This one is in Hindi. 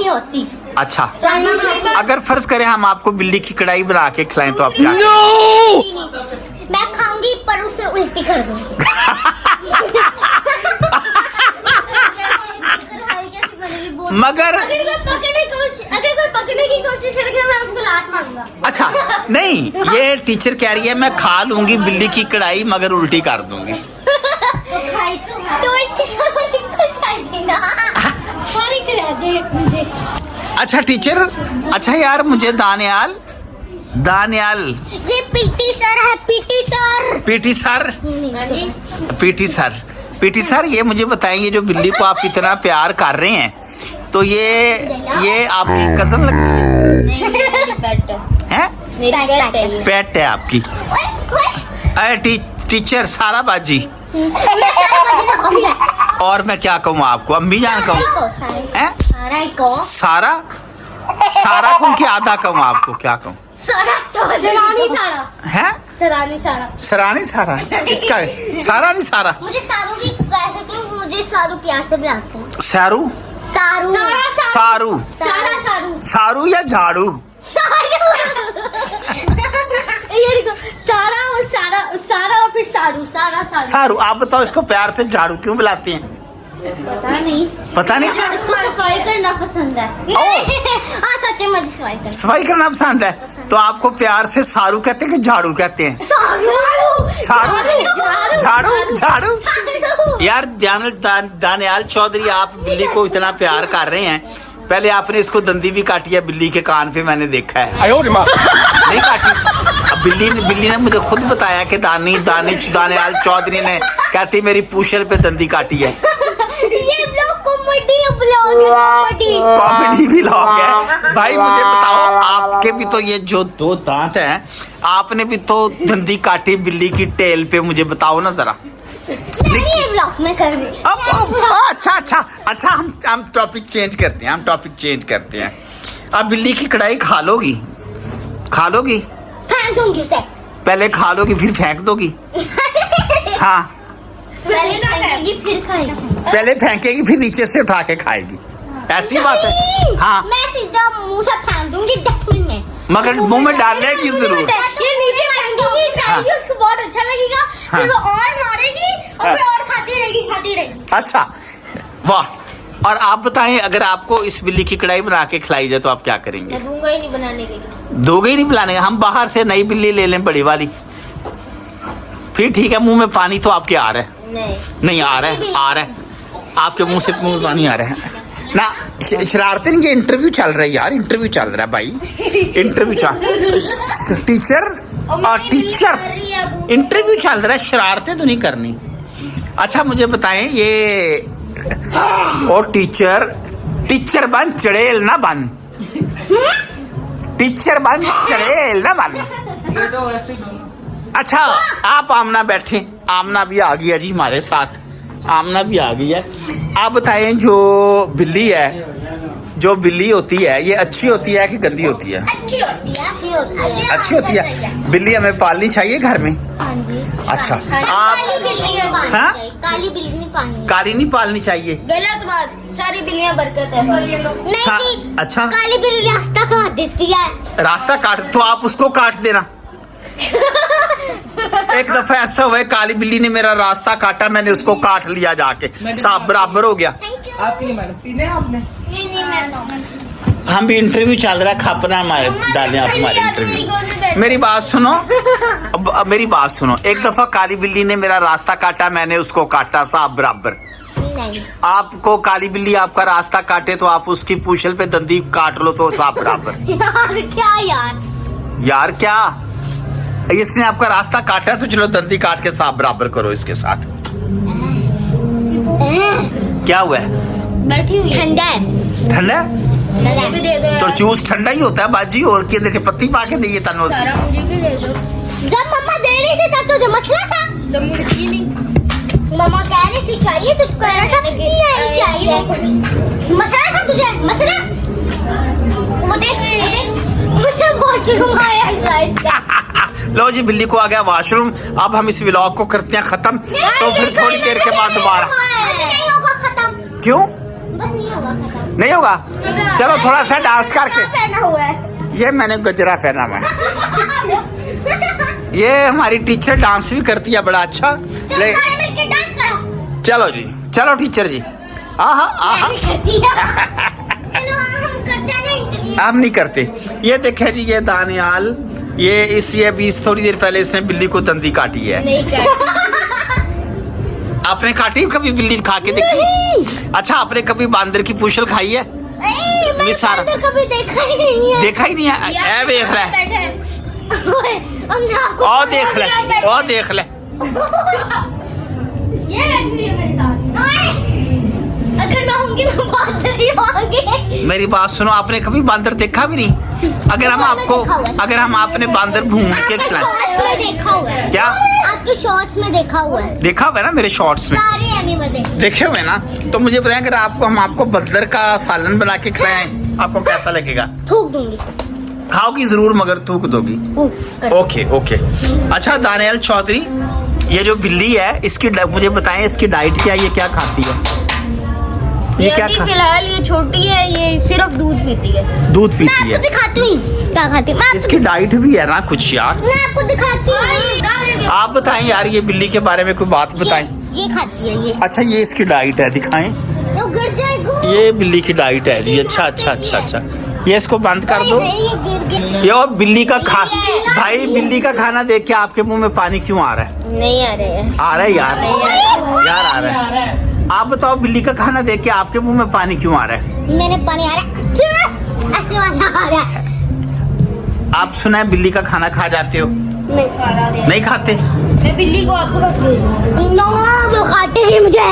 नहीं होती। अच्छा, अगर फर्ज करें हम आपको बिल्ली की कढ़ाई बना के खिलाएं तो आप क्या? मैं खाऊंगी पर उसे उल्टी कर दूंगी। मगर अगर कोई पकड़ने की कोशिश करेगा मैं उसको लात मारूंगा। अच्छा नहीं, ये टीचर कह रही है मैं खा लूंगी बिल्ली की कढ़ाई मगर उल्टी कर दूंगी। तो अच्छा टीचर, अच्छा यार मुझे दानियाल ये पीटी सर है, पीटी सर। पीटी सर ये मुझे बताएंगे, जो बिल्ली को आप इतना प्यार कर रहे हैं तो ये आपकी कज़न लगती है? पेट है आपकी? अरे टीचर सारा बाजी, और मैं क्या कहूँ आपको, अम्मी जान कहूँ? सारा कहूँ कि आधा कहूँ आपको, क्या कहूँ? सरानी सारा इसका सारा नहीं सारा। मुझे सारू की कैसे करूं, मुझे सारू प्यार से बुलाते हैं। सारू सारू या झाड़ू? ये देखो, सारा और फिर सारू। आप बताओ इसको प्यार से झाड़ू क्यों बुलाती हैं? पता नहीं इसको सफाई करना पसंद है। हाँ सच्चे मुझे सफाई करना पसंद है, तो आपको प्यार से सारू कहते हैं कि झाड़ू कहते हैं? झाड़ू। यार दानियाल चौधरी, आप बिल्ली को इतना प्यार कर रहे हैं, पहले आपने इसको दंदी भी काटी है बिल्ली के कान पे, मैंने देखा है। नहीं काटी। अब बिल्ली ने मुझे खुद बताया कि दानियाल चौधरी ने कहती मेरी पूछल पे दंदी काटी है। ये कॉमेडी व्लॉग है भाई। मुझे बताओ, आपके भी तो ये जो 2 दांत हैं, आपने भी तो दंदी काटी बिल्ली की टेल पे, मुझे बताओ ना जरा। में कर अच्छा हम टॉपिक चेंज करते हैं। अब बिल्ली की कढ़ाई खा लोगी? फेंक दूंगी उसे। पहले खा लोगी फिर फेंक दोगी? हाँ, पहले फेंकेगी फिर खाएगी। पहले फेंकेगी फिर नीचे से उठा के खाएगी, ऐसी बात है? हाँ, मैं सीधा मुंह से फेंक दूंगी डस्टबिन में। मगर मुंह में डालने की जरूर। ये नीचे फेंकेगी, खाएगी, उसको बहुत अच्छा लगेगा, फिर वो और मारेगी और फिर और खाती रहेगी। अच्छा, वाह। और आप बताएं, अगर आपको इस बिल्ली की कढ़ाई बना के खिलाई जाए तो आप क्या करेंगे? मैं दूंगा ही नहीं बनाने के लिए। दोगे ही नहीं बनाने का? हम बाहर से नई बिल्ली ले लें, बड़ी वाली, फिर ठीक है। मुंह में पानी तो आपके आ रहा है? नहीं आ रहा है। आपके मुंह से मुंह में पानी आ रहा है ना। शरारतें नहीं, ये इंटरव्यू चल रहा है यार, इंटरव्यू चल रहा है भाई, टीचर इंटरव्यू चल रहा है, शरारतें तो नहीं करनी। अच्छा मुझे बताएं, ये और टीचर बन चड़ेल ना बन, अच्छा आप आमना बैठे, आमना भी आ गई है जी हमारे साथ, आमना भी आ गई है। आप बताएं, जो बिल्ली होती है ये अच्छी होती है कि गंदी होती है? अच्छी होती है। बिल्ली हमें पालनी चाहिए घर में? अच्छा, आप काली नहीं पालनी चाहिए? गलत बात, सारी बिल्लियां बरकत है। नहीं, अच्छा, काली बिल्ली रास्ता काट देती है। रास्ता काट, तो आप उसको काट देना। एक दफा ऐसा हुआ, काली बिल्ली ने मेरा रास्ता काटा, मैंने उसको काट लिया जाके, साफ बराबर हो गया। हम भी इंटरव्यू चल रहा है, खापना हमारे डालें आप हमारे इंटरव्यू। मेरी बात सुनो, एक दफा काली बिल्ली ने मेरा रास्ता काटा, मैंने उसको काटा, साफ बराबर। आपको काली बिल्ली आपका रास्ता काटे तो आप उसकी पूछल पे दंदी काट लो तो साफ बराबर। यार क्या, इसने आपका रास्ता काटा तो चलो दंदी काट के साफ बराबर करो इसके साथ। क्या हुआ है? बैठी हुई ठंडा है भी दे दो तो जूस ठंडा ही होता है बाजी, और के से पत्ती पा के दीजिए तनो से। मुझे भी दे दो। जब मम्मा दे रही थी तब तो जो मसला था, जब मुझे नहीं, मम्मा कह रही थी चाहिए तो कह रहा था नहीं चाहिए, मसला था तुझे, मसला वो देख मुझे वॉशरूम आया। लो जी, बिल्ली को आ गया वॉशरूम। अब हम इस व्लॉग को करते हैं खत्म, तो फिर थोड़ी देर के बाद दोबारा। नहीं होगा खत्म। क्यों? बस नहीं होगा। नहीं होगा? चलो थोड़ा सा डांस करके। पहना हुआ है। ये मैंने गजरा पहना हुआ है। ये हमारी टीचर डांस भी करती है बड़ा अच्छा। चलो सारे मिलके डांस करो। चलो जी, चलो टीचर जी। आहा आहा। करती है। चलो हम करते नहीं। आप नहीं करते। ये देखे जी, ये दानियाल, ये अभी थोड़ी देर पहले इसने बिल्ली को दंदी काटी है। नहीं करती। आपने काटी कभी बिल्ली खा के देखी? अच्छा, आपने कभी बांदर की पूछल खाई है? मैंने सारा कभी देखा ही नहीं है। देखा ही नहीं है। ए देख ले, हमने आपको ओ देख ले, ओ देख ले। ये बैठी है मेरे साथ। अगर मैं होंगी मैं बांदर ही होंगी। मेरी बात सुनो, आपने कभी बांदर देखा भी नहीं? अगर हम आपने बांदर भून के खिलाए। शॉर्ट्स में देखा हुआ है। क्या? आपके शॉर्ट्स में देखा हुआ है। देखा हुआ है ना मेरे शॉर्ट्स में, सारे एमी में देखे हुए ना। तो मुझे बताएं, अगर हम आपको बंदर का सालन बना के खिलाएं, आपको कैसा लगेगा? थूक दूंगी। खाओगी जरूर, मगर थूक दोगी। Okay okay. अच्छा दानियाल चौधरी, ये जो बिल्ली है इसकी मुझे बताएं, इसकी डाइट क्या है? ये क्या खाती है? ये क्या फिलहाल ये छोटी है, ये सिर्फ दूध पीती है। दूध पीती है। मैं आपको दिखाती हूँ क्या खाती है। इसकी डाइट भी है ना कुछ यार? मैं आपको दिखाती हूँ। आप बताएं यार, ये बिल्ली के बारे में कोई बात बताएं। ये खाती है ये। अच्छा, ये इसकी डाइट है, दिखाएं। तो गिर जाएगा। ये बिल्ली की डाइट है जी। अच्छा अच्छा अच्छा अच्छा। ये इसको बंद कर दो। ये गिर गया। ये बिल्ली का भाई, बिल्ली का खाना देख के आपके मुंह में पानी क्यों आ रहा है? नहीं आ रहे हैं। आ रहा है यार, यार आ रहा है। आप बताओ, बिल्ली का खाना देख के आपके मुंह में पानी क्यों आ रहा है? मेरे पानी आ रहा है। ऐसे वाला आ रहा है। आप सुना है बिल्ली का खाना खा जाते हो? नहीं नहीं खाते? मैं बिल्ली को आपके पास भेज दूंगा। नो, वो खाते ही मुझे।